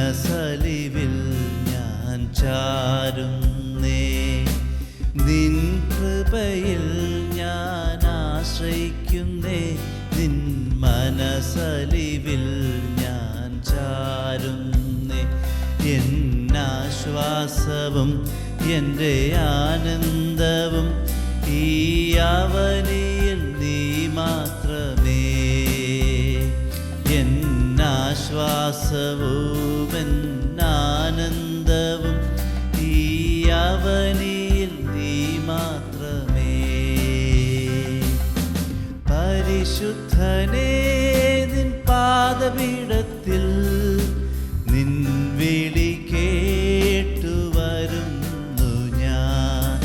മനസ്സലിവിൽ ഞാൻ ചാരുന്നേ. നിൻ കൃപയിൽ ഞാൻ ആശ്രയിക്കുന്നേ. നിൻ മനസ്സലിവിൽ ഞാൻ ചാരുന്നേ. എന്നാശ്വാസവും എൻ്റെ ആനന്ദവും ഈ അവനിയിൽ നീ മാത്രമേ. എന്നാശ്വാസവും എന്നാനന്ദവും ഈ അവനിയിൽ നീ മാത്രമേ. പരിശുദ്ധനേ, നിൻ പാദപീഠത്തിൽ നിൻ വിളി കേട്ടു വരുന്നു ഞാൻ.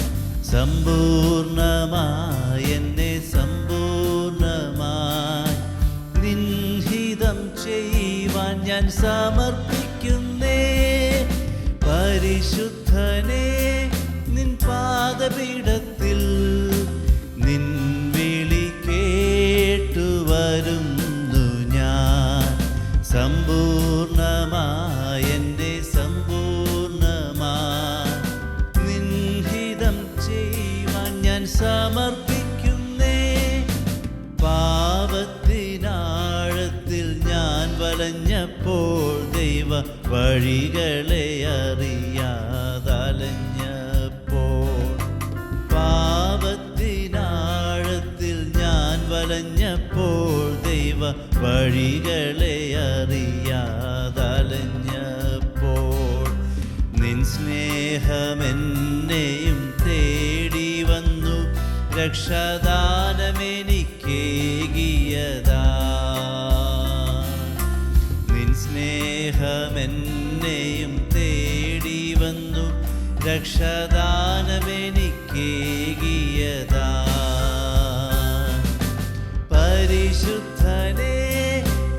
സമ്പൂർണമായി എന്നെ സമ്പൂർണമായി നിൻ ഹിതം ചെയ്യുവാൻ ഞാൻ സമർപ്പിക്കുന്നേ. പരിശുദ്ധനേ, നിൻ പാദപീഠത്തിൽ നിൻ വിളി കേട്ടു വരുന്നു ഞാൻ. സമ്പൂർണമായി എൻ്റെ സമ്പൂർണമായി നിൻ ഹിതം ചെയ്യുവാൻ ഞാൻ സമർപ്പിക്കുന്നേ. പാപത്തിനാഴത്തിൽ ഞാൻ വലഞ്ഞപ്പോൾ ദൈവ വഴികളെ അറിയാതലഞ്ഞപ്പോൾ. പാപത്തിനാഴത്തിൽ ഞാൻ വലഞ്ഞപ്പോൾ ദൈവ വഴികളെ അറിയാതലഞ്ഞപ്പോൾ. നിൻ സ്നേഹമെന്നെയും തേടി വന്നു. രക്ഷദാനമെനിക്കേകിയതാ. നിൻ സ്നേഹമെന്നെയും തേടി വന്നു. രക്ഷദാനമെനിക്കേകിയതാ. പരിശുദ്ധനേ,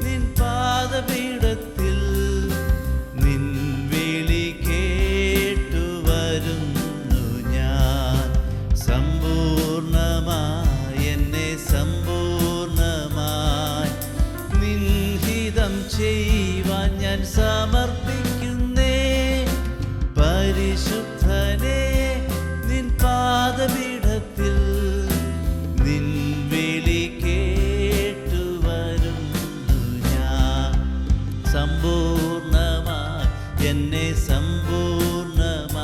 നിൻ പാദപീഠത്തിൽ നിൻ വിളി കേട്ടു വരുന്നു ഞാൻ. സമ്പൂർണമായി എന്നെ സമ്പൂർണമായി നിൻ ഹിതം ചെയ്യുവാൻ ഞാൻ സമർപ്പിക്കുന്നേ. പരിശുദ്ധനേ, നിൻ പാദപീഠത്തിൽ നിൻ വിളി കേട്ടു വരുന്നു ഞാൻ. സമ്പൂർണമായി എന്നെ സമ്പൂർണമായി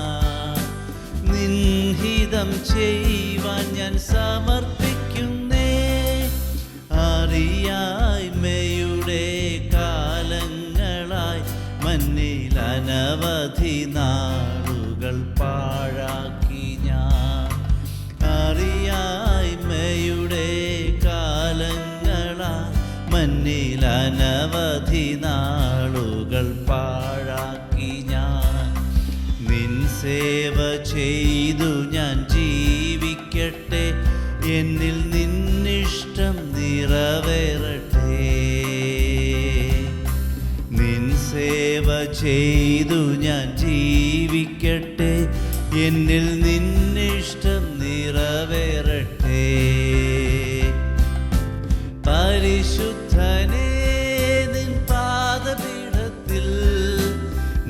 നിൻ ഹിതം ചെയ്യുവാൻ ഞാൻ സമർപ്പിക്കുന്നേ. അറിയായ്മയുടെ കാലങ്ങളായി മണ്ണിൽ അനവധി നാളുകൾ പാഴാക്കി ഞാൻ. അറിയായ്മയുടെ കാലങ്ങളായി മണ്ണിൽ അനവധി നാളുകൾ പാഴാക്കി ഞാൻ. നിൻ സേവ ചെയ്തു ഞാൻ ജീവിക്കട്ടെ. എന്നിൽ നിന്നിഷ്ടം നിറവേറട്ടെ. നിൻ സേവ ചെയ്തു ഞാൻ ജീവിക്കട്ടെ. എന്നിൽ നിന്നിഷ്ടം നിറവേറട്ടെ. പരിശുദ്ധനേ, നിൻ പാദപീഠത്തിൽ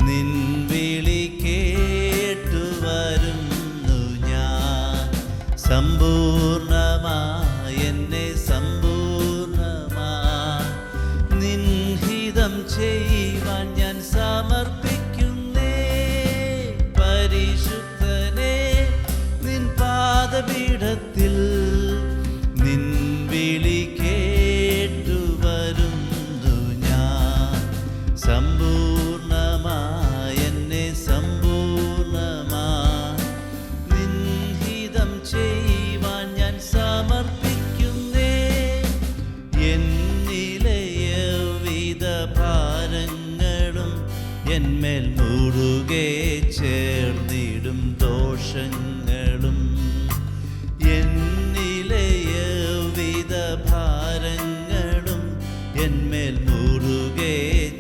നിൻ വിളി കേട്ടു വരുന്നു ഞാൻ. സമ്പൂർണമായി എന്നെ സമ്പൂർണമായി നിൻ ഹിതം ചെയ്യുവാൻ ഞാൻ സമർപ്പിക്കുന്നേ. പരിശുദ്ധനേ, നിൻ പാദപീഠത്തിൽ നിൻ വിളി കേട്ടു വരുന്നു ഞാൻ. സമ്പൂർണമായി എന്നെ സമ്പൂർണമായി നിൻ ഹിതം ചെയ്യുവാൻ ഞാൻ സമർപ്പിക്കുന്നേ. എന്നിലെ വിധ ഭാരങ്ങളും എന്മേൽ മുറുകെ ചേർന്നിടും ദോഷങ്ങളും. എന്നിലെ വിധ ഭാരങ്ങളും എന്മേൽ മുറുകെ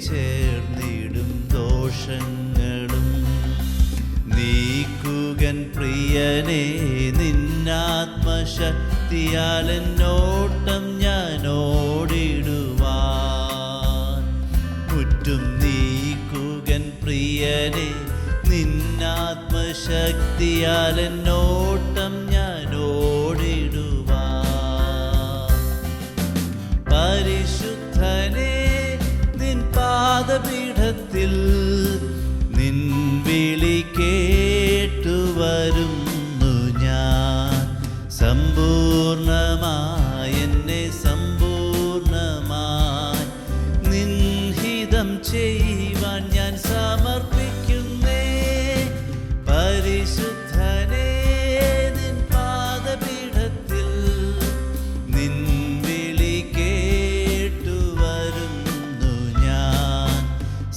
ചേർന്നിടും ദോഷങ്ങളും. നീക്കുകൻ പ്രിയനേ, നിന്നാത്മശക്തിയാൽ എന്നോട്ടം ഞാൻ ഓടിടുവാൻ. മുറ്റും നീക്കുകൻ പ്രിയനെ നിന്നാത്മശക്തിയാൽ എന്നോട്ടം ഞാൻ ഓടിടുവാ. പരിശുദ്ധനെ നിൻ പാദപീഠത്തിൽ നിൻ വിളി കേട്ടു വരുന്നു ഞാൻ. സമ്പൂർണമായി എന്നെ സമ്പൂർണമായി നിൻ ഹിതം ചെയ്യുവാൻ ഞാൻ സമർപ്പിക്കുന്നേ. പരിശുദ്ധനെ നിൻ പാദപീഠത്തിൽ നിൻ വിളി കേട്ടു വരുന്നു ഞാൻ.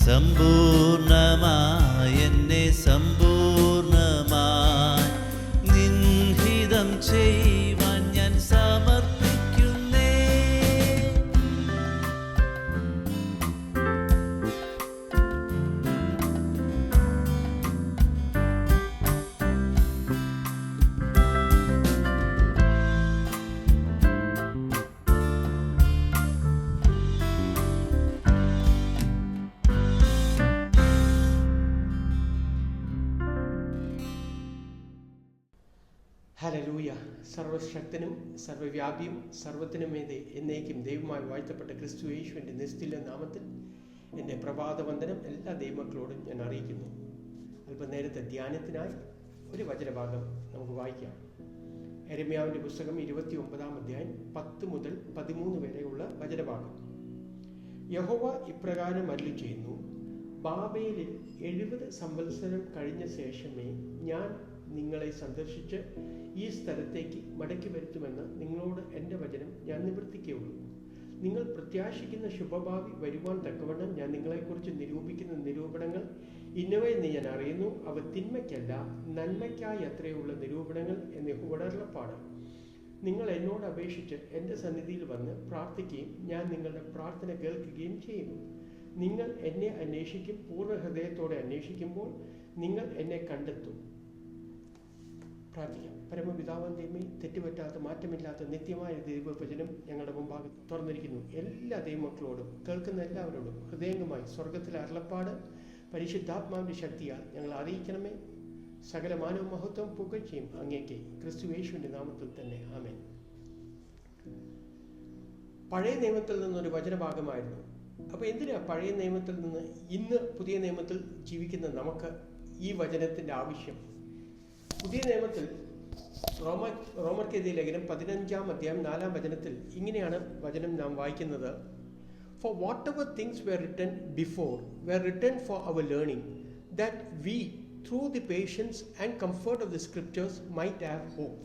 സമ്പൂർണമായി എന്നെ സമ്പൂർണമായി നിൻ ഹിതം ചെയ്യുവാൻ ഞാൻ സമർപ്പിക്കുന്നേ. ഹല്ലേലൂയ. സർവശക്തനും സർവവ്യാപിയും സർവത്തിനുമേതെ എന്നേക്കും ദൈവമായി വാഴ്ത്തപ്പെട്ട ക്രിസ്തു യേശുവിൻ്റെ നിസ്തുല്യ നാമത്തിൽ എൻ്റെ പ്രഭാതവന്ദനം എല്ലാ ദൈവമക്കളോടും ഞാൻ അറിയിക്കുന്നു. അല്പനേരത്തെ ധ്യാനത്തിനായി ഒരു വചനഭാഗം നമുക്ക് വായിക്കാം. യെരമ്യാവിൻ്റെ പുസ്തകം 29-ാം അധ്യായം 10 മുതൽ 13 വരെയുള്ള വചനഭാഗം. യഹോവ ഇപ്രകാരം അരുളിച്ചെയ്യുന്നു: ബാബേലിൽ 70 സംവത്സരം കഴിഞ്ഞ ശേഷമേ ഞാൻ നിങ്ങളെ സന്ദർശിച്ച് ഈ സ്ഥലത്തേക്ക് മടക്കി വരുത്തുമെന്ന് നിങ്ങളോട് എൻ്റെ വചനം ഞാൻ നിവർത്തിക്കുകയുള്ളൂ. നിങ്ങൾ പ്രത്യാശിക്കുന്ന ശുഭഭാവി വരുവാൻ തക്കവണ്ണം ഞാൻ നിങ്ങളെക്കുറിച്ച് നിരൂപിക്കുന്ന നിരൂപണങ്ങൾ ഇന്നവയെന്ന് ഞാൻ അറിയുന്നു. അവ തിന്മയ്ക്കല്ല നന്മയ്ക്കായി അത്രയുള്ള നിരൂപണങ്ങൾ എന്ന് യഹോവയുടെ അരുളപ്പാട്. നിങ്ങൾ എന്നോട് അപേക്ഷിച്ച് എൻ്റെ സന്നിധിയിൽ വന്ന് പ്രാർത്ഥിക്കുകയും ഞാൻ നിങ്ങളുടെ പ്രാർത്ഥന കേൾക്കുകയും ചെയ്യും. നിങ്ങൾ എന്നെ അന്വേഷിക്കും, പൂർണ്ണ ഹൃദയത്തോടെ അന്വേഷിക്കുമ്പോൾ നിങ്ങൾ എന്നെ കണ്ടെത്തും. പ്രാർത്ഥിക്കാം. പരമപിതാവാം ദൈവമേ, തെറ്റുപറ്റാത്ത മാറ്റമില്ലാത്ത നിത്യമായ ദൈവവചനം ഞങ്ങളുടെ മുമ്പാകെ തുറന്നിരിക്കുന്നു. എല്ലാ ദൈവമക്കളോടും കേൾക്കുന്ന എല്ലാവരോടും ഹൃദയംഗമായി സ്വർഗത്തിലെ അരുളപ്പാട് പരിശുദ്ധാത്മാവിൻ്റെ ശക്തിയാൽ ഞങ്ങൾ അറിയിക്കണമേ. സകല മാനവ മഹത്വം പുകഴ്ചയും അങ്ങേക്ക് ക്രിസ്തു യേശുവിൻ്റെ നാമത്തിൽ തന്നെ. ആമേൻ. പഴയ നിയമത്തിൽ നിന്നൊരു വചനഭാഗമായിരുന്നു. അപ്പോൾ എന്തിനാ പഴയ നിയമത്തിൽ നിന്ന് ഇന്ന് പുതിയ നിയമത്തിൽ ജീവിക്കുന്ന നമുക്ക് ഈ വചനത്തിൻ്റെ ആവശ്യം? പുതിയ നിയമത്തിൽ റോമർക്കെതിരെ ലേഖനം 15-ാം അധ്യായം 4-ാം വചനത്തിൽ ഇങ്ങനെയാണ് വചനം നാം വായിക്കുന്നത്: For whatever things were written before were written for our learning, that we through the patience and comfort of the scriptures might have hope.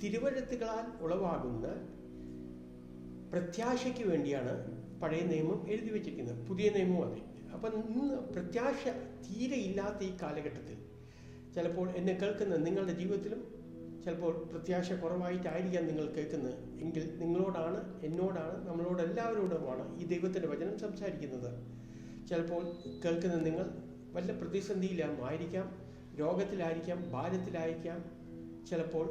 തിരുവെഴുത്തുകളാൽ ഉളവാകുന്ന പ്രത്യാശയ്ക്ക് വേണ്ടിയാണ് പഴയ നിയമം എഴുതി വച്ചിരിക്കുന്നത്. പുതിയ നിയമവും അതെ. അപ്പം ഇന്ന് പ്രത്യാശ തീരെ ഇല്ലാത്ത ഈ കാലഘട്ടത്തിൽ ചിലപ്പോൾ എന്നെ കേൾക്കുന്ന നിങ്ങളുടെ ജീവിതത്തിലും ചിലപ്പോൾ പ്രത്യാശ കുറവായിട്ടായിരിക്കാം നിങ്ങൾ കേൾക്കുന്നത്. എങ്കിൽ നിങ്ങളോടാണ്, എന്നോടാണ്, നമ്മളോട് എല്ലാവരോടുമാണ് ഈ ദൈവത്തിൻ്റെ വചനം സംസാരിക്കുന്നത്. ചിലപ്പോൾ കേൾക്കുന്ന നിങ്ങൾ വല്ല പ്രതിസന്ധിയിലായിരിക്കാം, രോഗത്തിലായിരിക്കാം, ഭാരത്തിലായിരിക്കാം, ചിലപ്പോൾ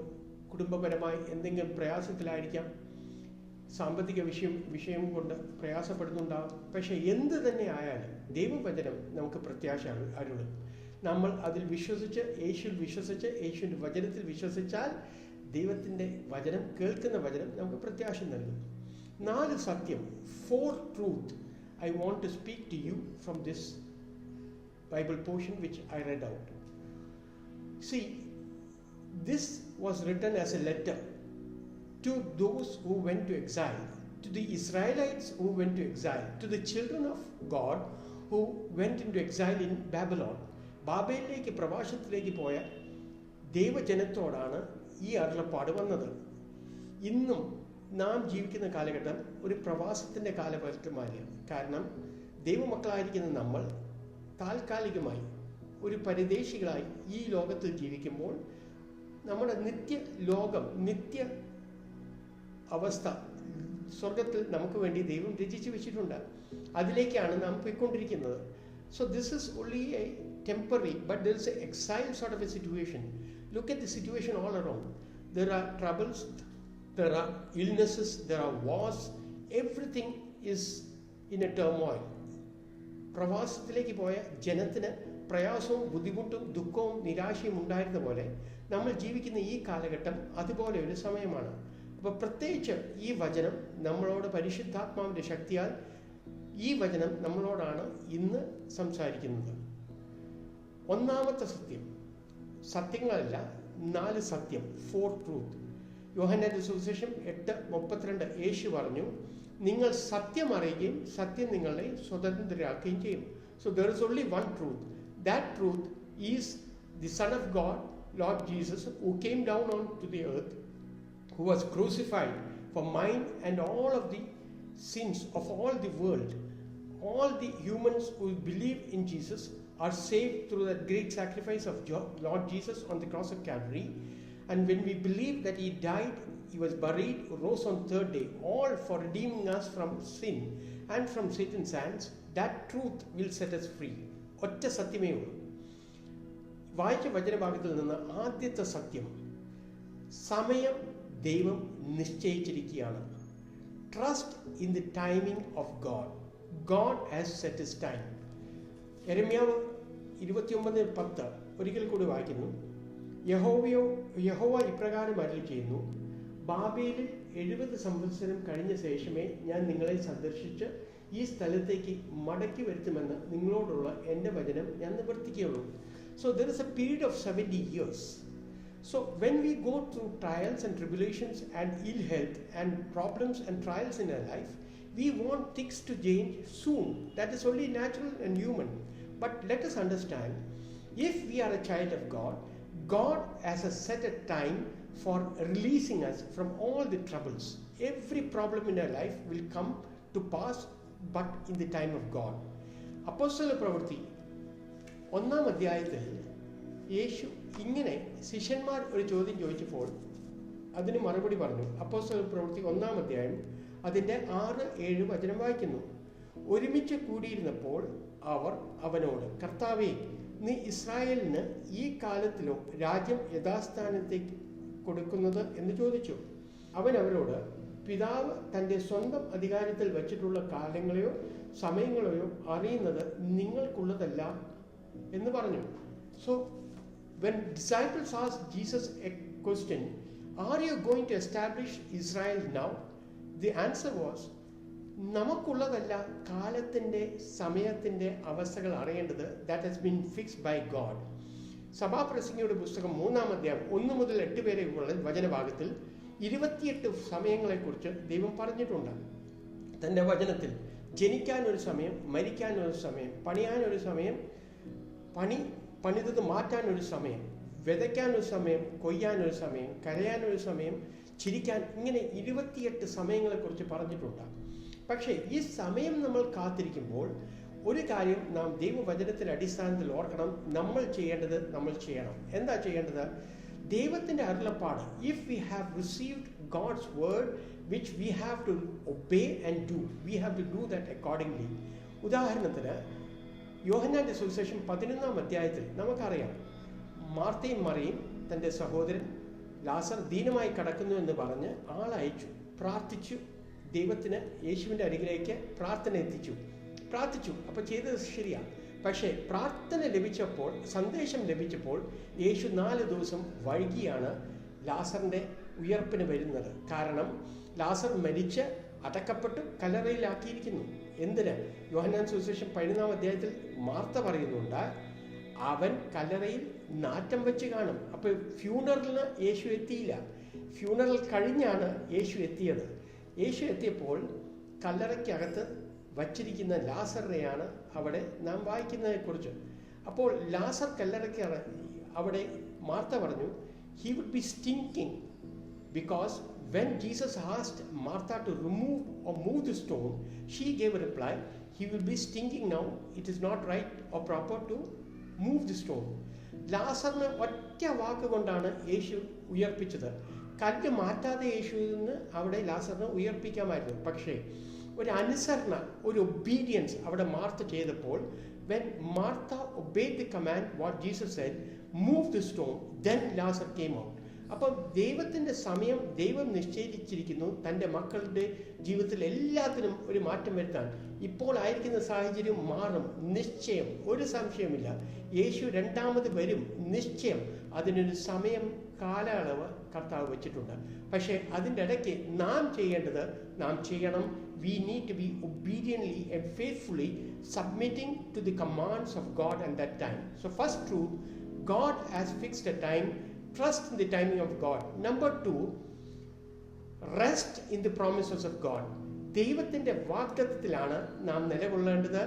കുടുംബപരമായി എന്തെങ്കിലും പ്രയാസത്തിലായിരിക്കാം, സാമ്പത്തിക വിഷയം കൊണ്ട് പ്രയാസപ്പെടുന്നുണ്ടാകും. പക്ഷേ എന്ത് തന്നെ ആയാലും ദൈവവചനം നമുക്ക് പ്രത്യാശ അരുളും. നമ്മൾ അതിൽ വിശ്വസിച്ച്, യേശുവിൽ വിശ്വസിച്ച്, യേശുവിൻ്റെ വചനത്തിൽ വിശ്വസിച്ചാൽ ദൈവത്തിൻ്റെ വചനം, കേൾക്കുന്ന വചനം നമുക്ക് പ്രത്യാശ നൽകും. 4 സത്യം, 4 truth I want to speak to you from this Bible portion which I read out. See, this was written as a letter to those who went to exile, to the Israelites who went to exile, to the children of God who went into exile in Babylon. ബാബേലിലേക്ക്, പ്രവാസത്തിലേക്ക് പോയ ദൈവജനത്തോടാണ് ഈ അരുളപ്പാട് വന്നത്. ഇന്നും നാം ജീവിക്കുന്ന കാലഘട്ടം ഒരു പ്രവാസത്തിൻ്റെ കാലഘട്ടമായിരിക്കും. കാരണം ദൈവമക്കളായിരിക്കുന്ന നമ്മൾ താൽക്കാലികമായി ഒരു പരദേശികളായി ഈ ലോകത്തിൽ ജീവിക്കുമ്പോൾ നമ്മുടെ നിത്യ അവസ്ഥ സ്വർഗത്തിൽ നമുക്ക് വേണ്ടി ദൈവം രചിച്ചു വെച്ചിട്ടുണ്ട്. അതിലേക്കാണ് നാം പോയിക്കൊണ്ടിരിക്കുന്നത്. So this is only a temporary, but there is an exile sort of a situation. Look at the situation all around. There are troubles, there are illnesses, there are wars. Everything is in a turmoil. പ്രവാസത്തിലേക്ക് പോയ ജനത്തിന് പ്രയാസവും ബുദ്ധിമുട്ടും ദുഃഖവും നിരാശയും ഉണ്ടായിരുന്ന പോലെ നമ്മൾ ജീവിക്കുന്ന ഈ കാലഘട്ടം അതുപോലെ ഒരു സമയമാണ്. അപ്പോൾ പ്രത്യേകിച്ച് ഈ വചനം നമ്മളോട് പരിശുദ്ധാത്മാവിൻ്റെ ശക്തിയാൽ ഈ വചനം നമ്മളോടാണ് ഇന്ന് സംസാരിക്കുന്നത്. ഒന്നാമത്തെ സത്യം, സത്യങ്ങളല്ല 4 സത്യം, 4 ട്രൂത്ത്. യോഹന്നാന്റെ സുവിശേഷം 8:32 യേശു പറഞ്ഞു, നിങ്ങൾ സത്യം അറിയുകയും സത്യം നിങ്ങളെ സ്വതന്ത്രരാക്കുകയും ചെയ്യും. So there is only one truth. That truth is the Son of God, Lord Jesus, who came down onto the earth, who was crucified for mine and all of the sins of all the world. All the humans who believe in Jesus are saved through that great sacrifice of Lord Jesus on the cross of Calvary. And when we believe that he died, he was buried, rose on third day, all for redeeming us from sin and from Satan's hands, that truth will set us free. ഒറ്റ സത്യമേ ഉള്ളൂ. വായിച്ച വചനഭാഗത്തിൽ നിന്ന് ആദ്യത്തെ സത്യം, സമയം ദൈവം നിശ്ചയിച്ചിരിക്കുകയാണ്. Trust in the timing of God. God has set his time. യെരമ്യാവ് 29:10 ഒരിക്കൽ കൂടി വായിക്കുന്നു, യഹോവ ഇപ്രകാരം അരുളി ചെയ്യുന്നു, ബാബേലിൽ 70 സംവത്സരം കഴിഞ്ഞ ശേഷമേ ഞാൻ നിങ്ങളെ സന്ദർശിച്ച് ഈ സ്ഥലത്തേക്ക് മടക്കി വരുത്തുമെന്ന് നിങ്ങളോടുള്ള എൻ്റെ വചനം ഞാൻ നിവർത്തിക്കുകയുള്ളൂ. So there is a period of 70 years. So when we go through trials and tribulations and ill health and problems and trials in our life, we want things to change soon. That is only natural and human. But let us understand, if we are a child of God, God has a set a time for releasing us from all the troubles. Every problem in our life will come to pass, but in the time of God. അപ്പോസ്തല പ്രവൃത്തി 1-ാം അധ്യായത്തിൽ യേശു ഇങ്ങനെ ശിഷ്യന്മാർ ഒരു ചോദ്യം ചോദിച്ചപ്പോൾ അതിന് മറുപടി പറഞ്ഞു. അപ്പോസ്തല പ്രവൃത്തി 1-ാം അധ്യായം അതിൻ്റെ 6-7 വചനം വായിക്കുന്നു. ഒരുമിച്ച് കൂടിയിരുന്നപ്പോൾ അവർ അവനോട്, കർത്താവേ, നീ ഇസ്രായേലിന് ഈ കാലത്തിലോ രാജ്യം യഥാസ്ഥാനത്തേക്ക് കൊടുക്കുന്നത് എന്ന് ചോദിച്ചു. അവൻ അവരോട്, പിതാവ് തൻ്റെ സ്വന്തം അധികാരത്തിൽ വച്ചിട്ടുള്ള കാലങ്ങളെയോ സമയങ്ങളെയോ അറിയുന്നത് നിങ്ങൾക്കുള്ളതല്ല എന്ന് പറഞ്ഞു. So when disciples asked Jesus a question, are you going to establish Israel now? The answer was, നമുക്കുള്ളതല്ല കാലത്തിൻ്റെ സമയത്തിൻ്റെ അവസ്ഥകൾ അറിയേണ്ടത്. That has been fixed by God. സഭാപ്രസംഗിയുടെ പുസ്തകം 3-ാം അധ്യായം 1 മുതൽ 8 വരെയുള്ള വചനഭാഗത്തിൽ 28 സമയങ്ങളെക്കുറിച്ച് ദൈവം പറഞ്ഞിട്ടുണ്ട്. തൻ്റെ വചനത്തിൽ ജനിക്കാനൊരു സമയം, മരിക്കാനൊരു സമയം, പണിയാനൊരു സമയം, പണിതത് മാറ്റാനൊരു സമയം, വിതയ്ക്കാനൊരു സമയം, കൊയ്യാനൊരു സമയം, കരയാനൊരു സമയം, ചിരിക്കാൻ, ഇങ്ങനെ 28 സമയങ്ങളെക്കുറിച്ച് പറഞ്ഞിട്ടുണ്ട്. പക്ഷേ ഈ സമയം നമ്മൾ കാത്തിരിക്കുമ്പോൾ ഒരു കാര്യം നാം ദൈവവചനത്തിൻ്റെ അടിസ്ഥാനത്തിൽ ഓർക്കണം. നമ്മൾ ചെയ്യേണ്ടത് നമ്മൾ ചെയ്യണം. എന്താ ചെയ്യേണ്ടത്? ദൈവത്തിൻ്റെ അരുളപ്പാട്. If we have received God's word which we have to obey and do, we have to do that accordingly. ഉദാഹരണത്തിന് യോഹന്നാന്റെ സുവിശേഷം 11-ാം അധ്യായത്തിൽ നമുക്കറിയാം, മാർത്തയും മറിയും തൻ്റെ സഹോദരൻ ലാസർ ദീനമായി കിടക്കുന്നു എന്ന് പറഞ്ഞ് ആളയച്ചു, പ്രാർത്ഥിച്ചു, ദൈവത്തിന് യേശുവിൻ്റെ അരികിലേക്ക് പ്രാർത്ഥന പ്രാർത്ഥിച്ചു. അപ്പോൾ ചെയ്തത് ശരിയാണ്. പക്ഷേ പ്രാർത്ഥന ലഭിച്ചപ്പോൾ, സന്ദേശം ലഭിച്ചപ്പോൾ യേശു 4 ദിവസം വൈകിയാണ് ലാസറിൻ്റെ ഉയർപ്പിന് വരുന്നത്. കാരണം ലാസർ മരിച്ച് അടക്കപ്പെട്ട് കല്ലറയിലാക്കിയിരിക്കുന്നു. എന്തിന്? യോഹന്നാൻ സുവിശേഷം 11-ാം അധ്യായത്തിൽ മാർത്ത പറയുന്നുണ്ട്, അവൻ കല്ലറയിൽ നാറ്റം വെച്ച് കാണും. അപ്പോൾ ഫ്യൂണറലിന് യേശു എത്തിയില്ല. ഫ്യൂണറൽ കഴിഞ്ഞാണ് യേശു എത്തിയത്. യേശു എത്തിയപ്പോൾ കല്ലറയ്ക്കകത്ത് വച്ചിരിക്കുന്ന ലാസറിനെയാണ് അവിടെ നാം വായിക്കുന്നതിനെക്കുറിച്ച്. അപ്പോൾ ലാസർ കല്ലറയ്ക്ക് അവിടെ മാർത്ത പറഞ്ഞു, he would be stinking, because when Jesus asked Martha to remove or move the stone, she gave a reply, he will be stinking now, it is not right or proper to move the stone. ലാസറിന് ഒറ്റ വാക്കുകൊണ്ടാണ് യേശു ഉയർപ്പിച്ചത്. കല്ല് മാറ്റാതെ യേശുവിന് അവിടെ ലാസറിനെ ഉയർപ്പിക്കാമായിരുന്നു. പക്ഷേ ഒരു അനുസരണ, ഒരു ഒബീഡിയൻസ് അവിടെ മാർത്ത ചെയ്തപ്പോൾ, when Martha obeyed the command what Jesus said, move the stone, then Lazarus came out. അപ്പം ദൈവത്തിൻ്റെ സമയം ദൈവം നിശ്ചയിച്ചിരിക്കുന്നു തൻ്റെ മക്കളുടെ ജീവിതത്തിൽ എല്ലാത്തിനും ഒരു മാറ്റം വരുത്താൻ. ഇപ്പോൾ ആയിരിക്കുന്ന സാഹചര്യം മാറും, നിശ്ചയം, ഒരു സംശയമില്ല. യേശു രണ്ടാമത് വരും, നിശ്ചയം. അതിനൊരു സമയം കാലയളവ് കർത്താവ് വെച്ചിട്ടുണ്ട്. പക്ഷേ അതിൻ്റെ ഇടയ്ക്ക് നാം ചെയ്യേണ്ടത് നാം ചെയ്യണം. We need to be obediently and faithfully submitting to the commands of God at that time. So first truth, God has fixed a time. Trust in the timing of God. Number two, rest in the promises of God. ദൈവത്തിൻ്റെ വാഗ്ദത്തത്തിലാണ് നാം നിലകൊള്ളേണ്ടത്.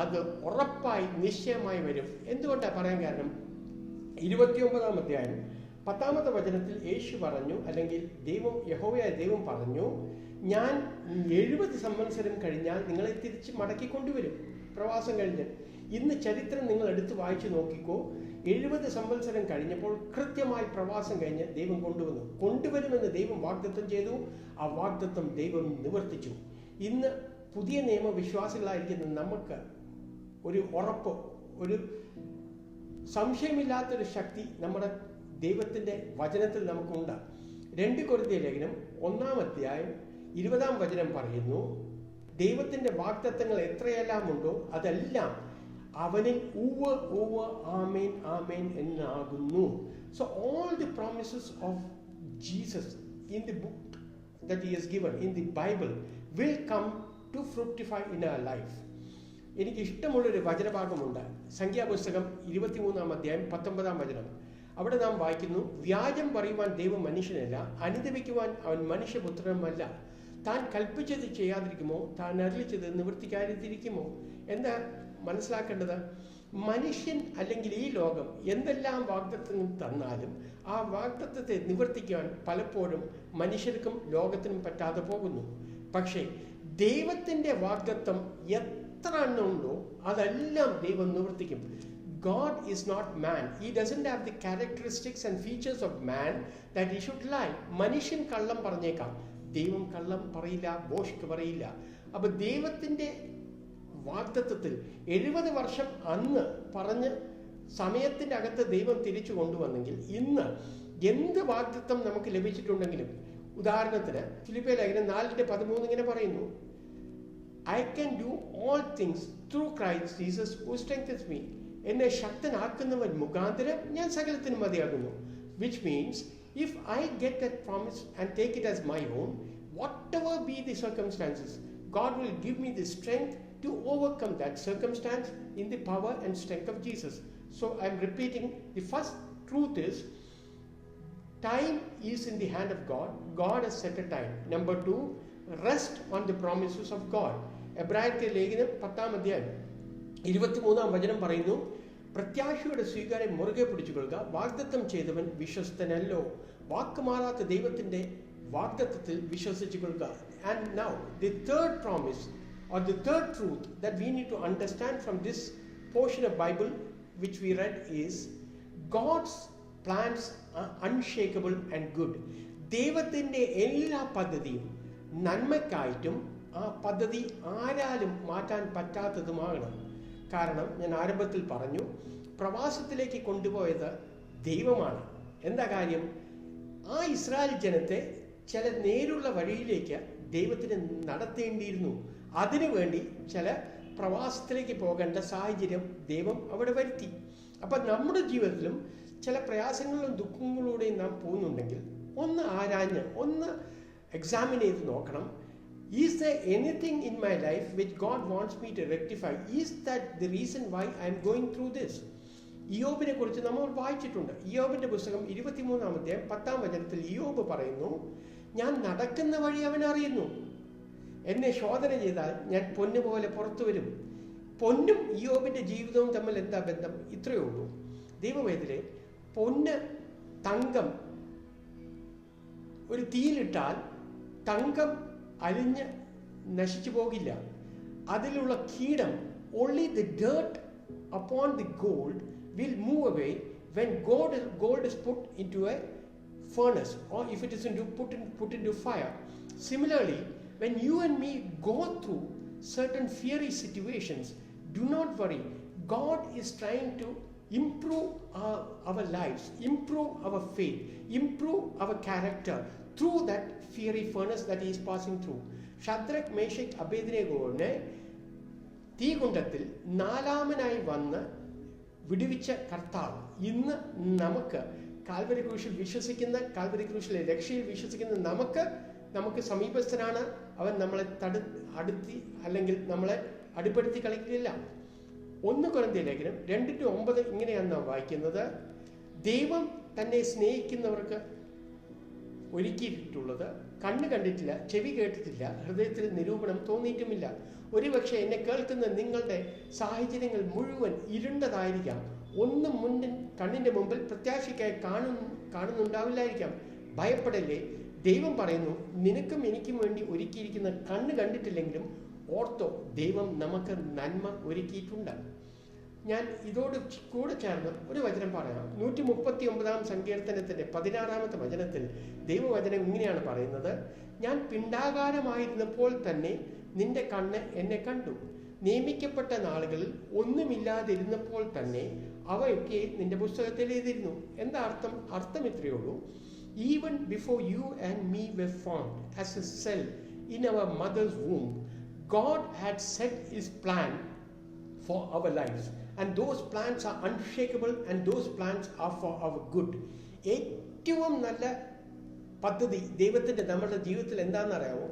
അത് ഉറപ്പായി നിശ്ചയമായി വരും. എന്തുകൊണ്ടാണ് പറയാൻ കാരണം, 29-ാം അധ്യായം 10-ാമത്തെ വചനത്തിൽ യേശു പറഞ്ഞു, അല്ലെങ്കിൽ യഹോവയായ ദൈവം പറഞ്ഞു, ഞാൻ 70 സംവത്സരം കഴിഞ്ഞാൽ നിങ്ങളെ തിരിച്ച് മടക്കിക്കൊണ്ടുവരും. പ്രവാസം കഴിഞ്ഞ് ഇന്ന് ചരിത്രം നിങ്ങൾ എടുത്ത് വായിച്ചു നോക്കിക്കോ. 70 സംവത്സരം കഴിഞ്ഞപ്പോൾ കൃത്യമായി പ്രവാസം കഴിഞ്ഞ് ദൈവം കൊണ്ടുവരുമെന്ന് ദൈവം വാഗ്ദത്തം ചെയ്തു. ആ വാഗ്ദത്തം ദൈവം നിവർത്തിച്ചു. ഇന്ന് പുതിയ നിയമ വിശ്വാസികളായിരിക്കുന്ന നമുക്ക് ഒരു ഉറപ്പ്, ഒരു സംശയമില്ലാത്തൊരു ശക്തി നമ്മുടെ ദൈവത്തിൻ്റെ വചനത്തിൽ നമുക്കുണ്ട്. 2 കൊരിന്ത്യർ ലേഖനം 1-ാം അധ്യായം 20-ാം വചനം പറയുന്നു, ദൈവത്തിൻ്റെ വാഗ്ദത്തങ്ങൾ എത്രയെല്ലാം ഉണ്ടോ അതെല്ലാം അവനിൽ ഉവ്വ് ഉവ്വ് ആമേൻ ആമേൻ എന്നാകുന്നു. So all the promises of Jesus in the book that he has given in the Bible will come to fructify in our life. എനിക്ക് ഇഷ്ടമുള്ളൊരു വചനഭാഗമുണ്ട്. സംഖ്യാപുസ്തകം 23-ാം അധ്യായം 19-ാം വചനം. അവിടെ നാം വായിക്കുന്നു, വ്യാജം പറയുവാൻ ദൈവം മനുഷ്യനല്ല, അനുദപിക്കുവാൻ അവൻ മനുഷ്യപുത്രനുമല്ല. താൻ കൽപ്പിച്ചത് ചെയ്യാതിരിക്കുമോ, താൻ അരുളിച്ചത് നിവർത്തിക്കാതിരിക്കുമോ? എന്താ മനസ്സിലാക്കേണ്ടത്? മനുഷ്യൻ അല്ലെങ്കിൽ ഈ ലോകം എന്തെല്ലാം വാഗ്ദത്തങ്ങൾ തന്നാലും ആ വാഗ്ദത്തത്തെ നിവർത്തിക്കാൻ പലപ്പോഴും മനുഷ്യർക്കും ലോകത്തിനും പറ്റാതെ പോകുന്നു. പക്ഷേ ദൈവത്തിൻ്റെ വാഗ്ദത്തം എത്ര എണ്ണമുണ്ടോ അതെല്ലാം ദൈവം നിവർത്തിക്കും. God is not man. He doesn't have the characteristics and features of man that he should lie. മനുഷ്യൻ കള്ളം പറഞ്ഞേക്കാം, ദൈവം കള്ളം പറയില്ല, ബോഷ്ക്ക് പറയില്ല. അപ്പൊ ദൈവത്തിൻ്റെ വാഗ്ദത്തത്തിൽ 70 വർഷം അന്ന് പറഞ്ഞ് സമയത്തിൻ്റെ അകത്ത് ദൈവം തിരിച്ചു കൊണ്ടുവന്നെങ്കിൽ ഇന്ന് എന്ത് വാഗ്ദത്തം നമുക്ക് ലഭിച്ചിട്ടുണ്ടെങ്കിലും, ഉദാഹരണത്തിന് ഫിലിപ്പിയ ലേഖനം 4:13 ഇങ്ങനെ പറയുന്നു, I can do all things through Christ Jesus who strengthens me. എന്നെ ശക്തനാക്കുന്നവൻ മുഖാന്തരം ഞാൻ സകലത്തിനും മതിയാകുന്നു. Which means if I get that promise and take it as my own, whatever be the circumstances, God will give me the strength to overcome that circumstance in the power and strength of Jesus. So I'm repeating, the first truth is time is in the hand of God. God has set a time. Number 2, rest on the promises of God. എബ്രായർക്കെഴുതിയ ലേഖനം 10-ാം അധ്യായം 23-ാം വചനം പറയുന്നു, പ്രത്യാശയുടെ സ്വീകാരം മുറുകെ പിടിച്ചുകൊള്ളുക, വാഗ്ദത്തം ചെയ്തവൻ വിശ്വസ്തനല്ലോ. വാക്കുമാറാത്ത ദൈവത്തിൻ്റെ വാഗ്ദത്തത്തിൽ വിശ്വസിച്ചു കൊള്ളുക. And now the third promise or the third truth that we need to understand from this portion of Bible which we read is God's plans are unshakable and good. ദൈവത്തിൻ്റെ എല്ലാ പദ്ധതിയും നന്മയ്ക്കായിട്ടും ആ പദ്ധതി ആരാലും മാറ്റാൻ പറ്റാത്തതുമാകണം. കാരണം ഞാൻ ആരംഭത്തിൽ പറഞ്ഞു, പ്രവാസത്തിലേക്ക് കൊണ്ടുപോയത് ദൈവമാണ്. എന്താ കാര്യം? ആ ഇസ്രായേൽ ജനത്തെ ചില നേരുള്ള വഴിയിലേക്ക് ദൈവത്തിന് നടത്തേണ്ടിയിരുന്നു. അതിനുവേണ്ടി ചില പ്രവാസത്തിലേക്ക് പോകേണ്ട സാഹചര്യം ദൈവം അവിടെ വരുത്തി. അപ്പം നമ്മുടെ ജീവിതത്തിലും ചില പ്രയാസങ്ങളിലും ദുഃഖങ്ങളിലൂടെയും നാം പോകുന്നുണ്ടെങ്കിൽ ഒന്ന് ആരാഞ്ഞ് ഒന്ന് എക്സാമിൻ ചെയ്ത് നോക്കണം. Is there anything in my life which God wants me to rectify? Is that the reason why I am going through this? ഇയ്യോബിനെ കുറിച്ച് നമ്മൾ വായിച്ചിട്ടുണ്ട്. ഇയ്യോബിന്റെ പുസ്തകം 23-ാം അധ്യായം 10-ാം വചനത്തിൽ ഇയ്യോബ് പറയുന്നു, ഞാൻ നടക്കുന്ന വഴി അവൻ അറിയുന്നു, എന്നെ ശോധന ചെയ്താൽ ഞാൻ പൊന്നു പോലെ പുറത്തു വരും. പൊന്നും ഇയ്യോബിന്റെ ജീവിതവും തമ്മിൽ എന്താ ബന്ധം? ഇത്രയേ ഉള്ളൂ. ദൈവവേദനെ പൊന്ന്, തങ്കം ഒരു തീയിലിട്ടാൽ തങ്കം അലിഞ്ഞ് നശിച്ചു പോകില്ല. അതിലുള്ള കീടം, only the dirt upon the gold will move away when gold is put into a furnace or if it is put into fire. Similarly, when you and me go through certain fiery situations, do not worry. God is trying to improve our lives, improve our faith, improve our character through that fiery furnace that he is passing through. ഷദ്രക്, Meshach, അബേദ്നെഗോവിനെ തീകുണ്ഡത്തിൽ നാലാമനായി വന്ന് വിടുവിച്ച കർത്താവ് ഇന്ന് നമുക്ക് Calvary ക്രൂശിൽ വിശ്വസിക്കുന്ന, Calvary ക്രൂശിലെ രക്ഷയിൽ വിശ്വസിക്കുന്ന നമുക്ക് സമീപസ്ഥനാണ്. അവൻ നമ്മളെ അടുത്തി അല്ലെങ്കിൽ നമ്മളെ അടുപ്പെടുത്തി കളിക്കില്ല. 1 കൊരിന്ത്യർ ലേഖനം 2:9 ഇങ്ങനെയാണ് നാം വായിക്കുന്നത്: ദൈവം തന്നെ സ്നേഹിക്കുന്നവർക്ക് ഒരുക്കിയിട്ടുള്ളത് കണ്ണ് കണ്ടിട്ടില്ല, ചെവി കേട്ടിട്ടില്ല, ഹൃദയത്തിൽ നിരൂപണം തോന്നിയിട്ടുമില്ല. ഒരുപക്ഷെ എന്നെ കേൾക്കുന്ന നിങ്ങളുടെ സാഹചര്യങ്ങൾ മുഴുവൻ ഇരുണ്ടതായിരിക്കാം. ഒന്നും കണ്ണിൻ്റെ മുമ്പിൽ പ്രത്യാശയ്ക്കായി കാണുന്നുണ്ടാവില്ലായിരിക്കാം. ഭയപ്പെടല്ലേ, ദൈവം പറയുന്നു, നിനക്കും എനിക്കും വേണ്ടി ഒരുക്കിയിരിക്കുന്ന കണ്ണ് കണ്ടിട്ടില്ലെങ്കിലും ഓർത്തോ, ദൈവം നമുക്ക് നന്മ ഒരുക്കിയിട്ടുണ്ട്. ഞാൻ ഇതോട് കൂടെ ചേർന്ന് ഒരു വചനം പറയാം. 139 സങ്കീർത്തനത്തിൻ്റെ 16 വചനത്തിൽ ദൈവവചനം ഇങ്ങനെയാണ് പറയുന്നത്: ഞാൻ പിണ്ടാകാരമായിരുന്നപ്പോൾ തന്നെ നിന്റെ കണ്ണ് എന്നെ കണ്ടു, നിയമിക്കപ്പെട്ട നാളുകളിൽ ഒന്നുമില്ലാതിരുന്നപ്പോൾ തന്നെ അവയൊക്കെ നിന്റെ പുസ്തകത്തിൽ എഴുതിയിരുന്നു. എന്താ അർത്ഥം? അർത്ഥം ഇത്രയേ ഉള്ളൂ: even before you and me were formed as a cell in our mother's womb, God had set his plan for our lives, and those plans are unshakable, and those plans are for our good. ഏറ്റവും നല്ല പദ്ധതി ദൈവത്തിൻ്റെ നമ്മുടെ ജീവിതത്തിൽ എന്താണെന്നറിയാമോ?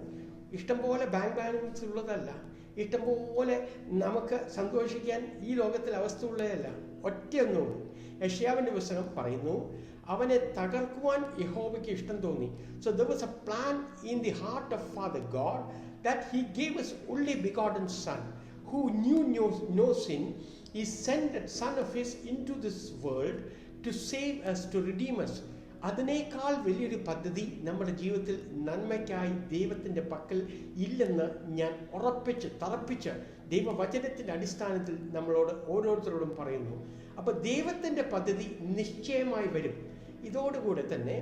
ഇഷ്ടംപോലെ bank balance ഉള്ളതല്ല, ഇഷ്ടംപോലെ നമുക്ക് സന്തോഷിക്കാൻ ഈ ലോകത്തിൽ അവസ്ഥ ഉള്ളതല്ല. ഒറ്റയൊന്നുള്ളൂ. യെശയ്യാവിൻ്റെ പുസ്തകം പറയുന്നു, അവനെ തകർക്കുവാൻ യഹോവയ്ക്ക് ഇഷ്ടം തോന്നി. So there was a plan in the heart of Father God that he gave us only begotten Son, who knew no sin. He sent that Son of his into this world to save us, to redeem us. അതിനേക്കാൾ വലിയൊരു പദ്ധതി നമ്മുടെ ജീവിതത്തിൽ നന്മയ്ക്കായി ദൈവത്തിൻ്റെ പക്കൽ ഇല്ലെന്ന് ഞാൻ തറപ്പിച്ച് ദൈവവചനത്തിൻ്റെ അടിസ്ഥാനത്തിൽ നമ്മളോട് ഓരോരുത്തരോടും പറയുന്നു. അപ്പോൾ ദൈവത്തിൻ്റെ പദ്ധതി നിശ്ചയമായി വരും. ഇതോടുകൂടെ തന്നെ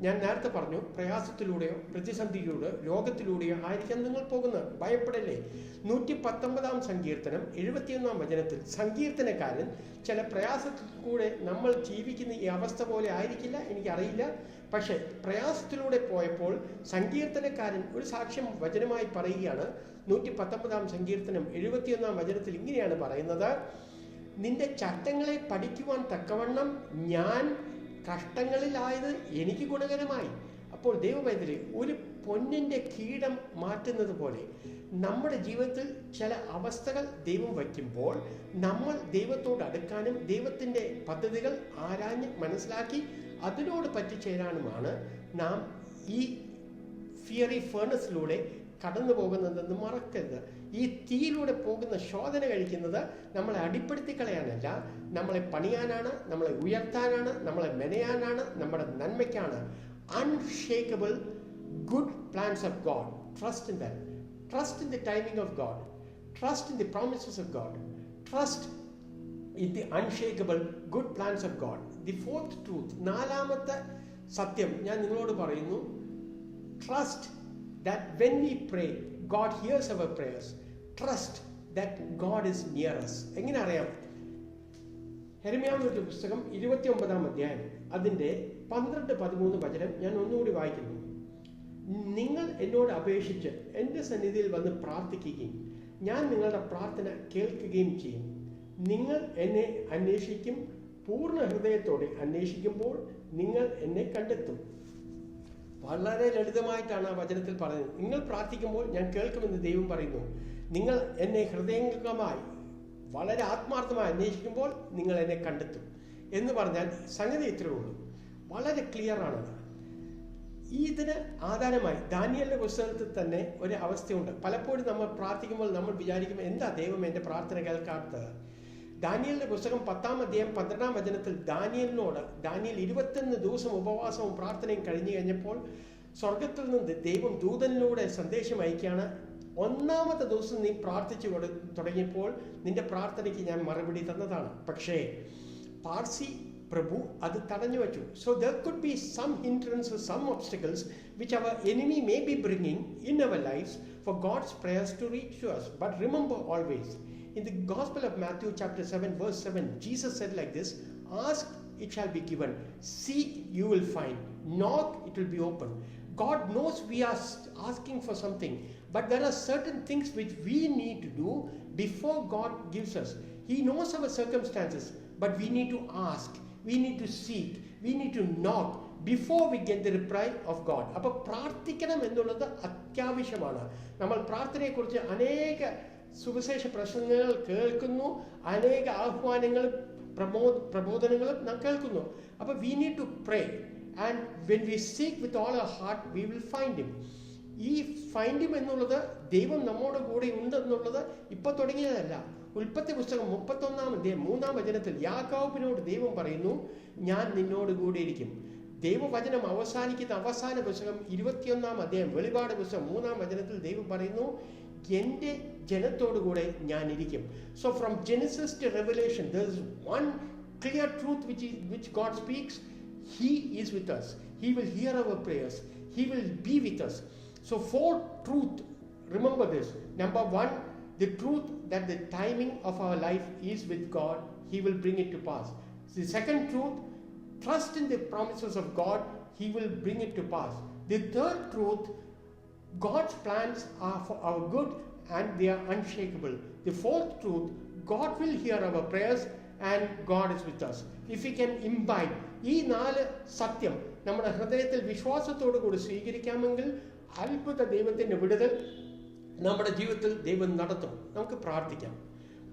ഞാൻ നേരത്തെ പറഞ്ഞു, പ്രയാസത്തിലൂടെയോ പ്രതിസന്ധിയിലൂടെയോ രോഗത്തിലൂടെയോ ആയിരിക്കാം നിങ്ങൾ പോകുന്നത്. ഭയപ്പെടല്ലേ. 119 സങ്കീർത്തനം 71 വചനത്തിൽ സങ്കീർത്തനക്കാരൻ ചില പ്രയാസത്തിൽ കൂടെ നമ്മൾ ജീവിക്കുന്ന ഈ അവസ്ഥ പോലെ ആയിരിക്കില്ല, എനിക്കറിയില്ല. പക്ഷേ പ്രയാസത്തിലൂടെ പോയപ്പോൾ സങ്കീർത്തനക്കാരൻ ഒരു സാക്ഷ്യം വചനമായി പറയുകയാണ്. 119 സങ്കീർത്തനം 71 വചനത്തിൽ ഇങ്ങനെയാണ് പറയുന്നത്: നിന്റെ ചട്ടങ്ങളെ പഠിക്കുവാൻ തക്കവണ്ണം ഞാൻ കഷ്ടങ്ങളിലായത് എനിക്ക് ഗുണകരമായി. അപ്പോൾ ദൈവമൈത്രി, ഒരു പൊന്നിൻ്റെ കീടം മാറ്റുന്നത് പോലെ നമ്മുടെ ജീവിതത്തിൽ ചില അവസ്ഥകൾ ദൈവം വയ്ക്കുമ്പോൾ നമ്മൾ ദൈവത്തോട് അടുക്കാനും ദൈവത്തിൻ്റെ പദ്ധതികൾ ആരാഞ്ഞ് മനസ്സിലാക്കി അതിനോട് പറ്റിച്ചേരാനുമാണ് നാം ഈ ഫിയറി ഫേർണസിലൂടെ കടന്നു പോകുന്നതെന്ന് മറക്കരുത്. ഈ തീയിലൂടെ പോകുന്ന ശോധന കഴിക്കുന്നത് നമ്മളെ അടിപ്പെടുത്തി കളയാനല്ല, നമ്മളെ പണിയാനാണ്, നമ്മളെ ഉയർത്താനാണ്, നമ്മളെ മെനയാനാണ്, നമ്മുടെ നന്മയ്ക്കാണ്. Unshakeable good plans of God. Trust in that. Trust in the timing of God. Trust in the promises of God. Trust in the unshakeable good plans of God. The fourth truth, 4ാമത്തെ സത്യം ഞാൻ നിങ്ങളോട് പറയുന്നു. Trust that when we pray, God hears our prayers. Trust that God is near us. എങ്ങനെ അറിയാം? യെരമ്യാവിന്റെ പുസ്തകം 29 അധ്യായം അതിൻ്റെ 12-13 വചനം ഞാൻ ഒന്നുകൂടി വായിക്കുന്നു. നിങ്ങൾ എന്നോട് അപേക്ഷിച്ച് എൻ്റെ സന്നിധിയിൽ വന്ന് പ്രാർത്ഥിക്കുകയും ഞാൻ നിങ്ങളുടെ പ്രാർത്ഥന കേൾക്കുകയും ചെയ്യും. നിങ്ങൾ എന്നെ അന്വേഷിക്കും, പൂർണ്ണ ഹൃദയത്തോടെ അന്വേഷിക്കുമ്പോൾ നിങ്ങൾ എന്നെ കണ്ടെത്തും. വളരെ ലളിതമായിട്ടാണ് ആ വചനത്തിൽ പറയുന്നത്. നിങ്ങൾ പ്രാർത്ഥിക്കുമ്പോൾ ഞാൻ കേൾക്കുമെന്ന് ദൈവം പറയുന്നു. നിങ്ങൾ എന്നെ ഹൃദയംഗമായി വളരെ ആത്മാർത്ഥമായി അന്വേഷിക്കുമ്പോൾ നിങ്ങൾ എന്നെ കണ്ടെത്തും എന്ന് പറഞ്ഞാൽ സംഗതി ഇത്രയേ ഉള്ളൂ. വളരെ ക്ലിയർ ആണത്. ഇതിന് ആധാരമായി ദാനിയേലിന്റെ പുസ്തകത്തിൽ തന്നെ ഒരു അവസ്ഥയുണ്ട്. പലപ്പോഴും നമ്മൾ പ്രാർത്ഥിക്കുമ്പോൾ നമ്മൾ വിചാരിക്കുമ്പോൾ എന്താ ദൈവം എൻ്റെ പ്രാർത്ഥന കേൾക്കാത്തത്? ദാനിയേലിന്റെ പുസ്തകം 10-ാം അധ്യായം 12-ാം വചനത്തിൽ ദാനിയേലിനോട് ദാനിയേൽ 21 ദിവസം ഉപവാസവും പ്രാർത്ഥനയും കഴിഞ്ഞു കഴിഞ്ഞപ്പോൾ സ്വർഗത്തിൽ നിന്ന് ദൈവം ദൂതനിലൂടെ സന്ദേശം അയക്കുകയാണ്. 1-ാമത്തെ ദിവസം നീ പ്രാർത്ഥിച്ചു തുടങ്ങിയപ്പോൾ നിന്റെ പ്രാർത്ഥനയ്ക്ക് ഞാൻ മറുപടി തന്നതാണ്. പക്ഷേ പാർസി പ്രഭു അത് തടഞ്ഞു വച്ചു. So there could be some hindrances, some obstacles which our enemy may be bringing in our lives for God's prayers to reach to us. But remember always, In the Gospel of Matthew chapter 7 verse 7, Jesus said like this, ask, it shall be given. Seek, you will find. Knock, it will be open. God knows we are asking for something, but there are certain things which we need to do before God gives us. He knows our circumstances, but we need to ask, we need to seek, we need to knock before we get the reply of God. അപ്പോൾ പ്രാർത്ഥിക്കണം എന്നുള്ളത് അത്യാവശ്യമാണ്. നമ്മൾ പ്രാർത്ഥനയെക്കുറിച്ച് അനേക സുവിശേഷ പ്രസംഗങ്ങൾ കേൾക്കുന്നു, അനേക ആഹ്വാനങ്ങളും പ്രബോധനങ്ങളും നാം കേൾക്കുന്നു. അപ്പോൾ we need to pray, and when we seek with all our heart we will find him. ഈ ഫൈൻഡ് ഹിം എന്നുള്ളത് ദൈവം നമ്മോട് കൂടെ ഉണ്ടെന്നുള്ളത് ഇപ്പൊ തുടങ്ങിയതല്ല. ഉൽപ്പത്തി പുസ്തകം 31-3 യാക്കോബിനോട് ദൈവം പറയുന്നു, ഞാൻ നിന്നോട് കൂടെ ഇരിക്കും. ദൈവവചനം അവസാനിക്കുന്ന അവസാന പുസ്തകം 21 വെളിപാട് പുസ്തകം 3 ദൈവം പറയുന്നു, എൻ്റെ ജനത്തോടു കൂടെ ഞാൻ ഇരിക്കും. So from Genesis to Revelation there is one clear truth which God speaks. He is with us. He will hear our prayers. He will be with us. So for truth, remember this. Number 1, the truth that the timing of our life is with God. He will bring it to pass. The second truth, trust in the promises of God. He will bring it to pass. The third truth, God's plans are for our good and they are unshakable. The fourth truth, God will hear our prayers and God is with us. If we can imbibe ഈ 4 സത്യം നമ്മുടെ ഹൃദയത്തിൽ വിശ്വാസത്തോടു കൂടി സ്വീകരിക്കാമെങ്കിൽ അത്ഭുത ദൈവത്തിൻ്റെ വിടുതൽ നമ്മുടെ ജീവിതത്തിൽ ദൈവം നടത്തും. നമുക്ക് പ്രാർത്ഥിക്കാം.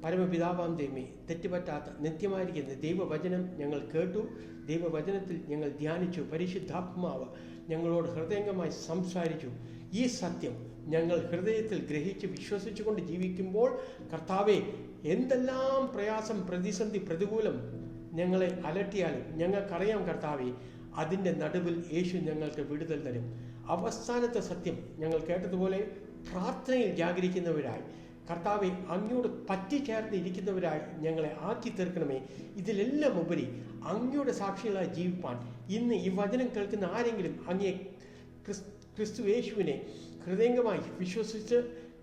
പരമപിതാവാം ദൈവമേ, തെറ്റുപറ്റാത്ത നിത്യമായിരിക്കുന്ന ദൈവവചനം ഞങ്ങൾ കേട്ടു, ദൈവവചനത്തിൽ ഞങ്ങൾ ധ്യാനിച്ചു. പരിശുദ്ധാത്മാവ് ഞങ്ങളോട് ഹൃദയംഗമായി സംസാരിച്ചു. ഈ സത്യം ഞങ്ങൾ ഹൃദയത്തിൽ ഗ്രഹിച്ച് വിശ്വസിച്ചുകൊണ്ട് ജീവിക്കുമ്പോൾ കർത്താവെ, എന്തെല്ലാം പ്രയാസം, പ്രതിസന്ധി, പ്രതികൂലം ഞങ്ങളെ അലട്ടിയാലും ഞങ്ങൾക്കറിയാം കർത്താവെ, അതിൻ്റെ നടുവിൽ യേശു ഞങ്ങൾക്ക് വിടുതൽ തരും. അവസാനത്തെ സത്യം ഞങ്ങൾ കേട്ടതുപോലെ പ്രാർത്ഥനയിൽ ജാഗരിക്കുന്നവരായി കർത്താവെ, അങ്ങയോട് പറ്റിച്ചേർന്ന് ഇരിക്കുന്നവരായി ഞങ്ങളെ ആക്കി തീർക്കണമേ. ഇതിലെല്ലാം ഉപരി അങ്ങയുടെ സാക്ഷികളായി ജീവിപ്പാൻ ഇന്ന് ഈ വചനം കേൾക്കുന്ന ആരെങ്കിലും അങ്ങയെ ക്രിസ്തു യേശുവിനെ ഹൃദയംഗമായി വിശ്വസിച്ച്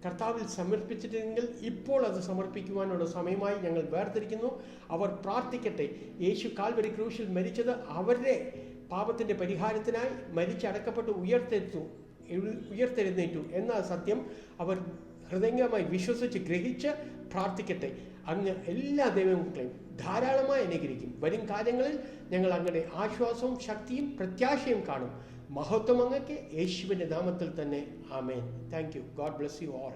കർത്താവിൽ സമർപ്പിച്ചിട്ടുണ്ടെങ്കിൽ ഇപ്പോൾ അത് സമർപ്പിക്കുവാനുള്ള സമയമായി ഞങ്ങൾ വേർതിരിക്കുന്നു. അവർ പ്രാർത്ഥിക്കട്ടെ. യേശു കാൽവരി ക്രൂശിൽ മരിച്ചത് അവരുടെ പാപത്തിൻ്റെ പരിഹാരത്തിനായി മരിച്ചടക്കപ്പെട്ട് ഉയർത്തെഴുന്നേറ്റു എന്ന സത്യം അവർ ഹൃദയംഗമായി വിശ്വസിച്ച് ഗ്രഹിച്ച് പ്രാർത്ഥിക്കട്ടെ. അങ്ങ് എല്ലാ ദൈവങ്ങളെയും ധാരാളമായി അനുഗ്രഹിക്കും. വരും കാര്യങ്ങളിൽ ഞങ്ങൾ അങ്ങയുടെ ആശ്വാസവും ശക്തിയും പ്രത്യാശയും കാണും. മഹത്വം അങ്ങക്ക് യേശുവിൻ്റെ നാമത്തിൽ തന്നെ. ആമേൻ. Thank you. God bless you all.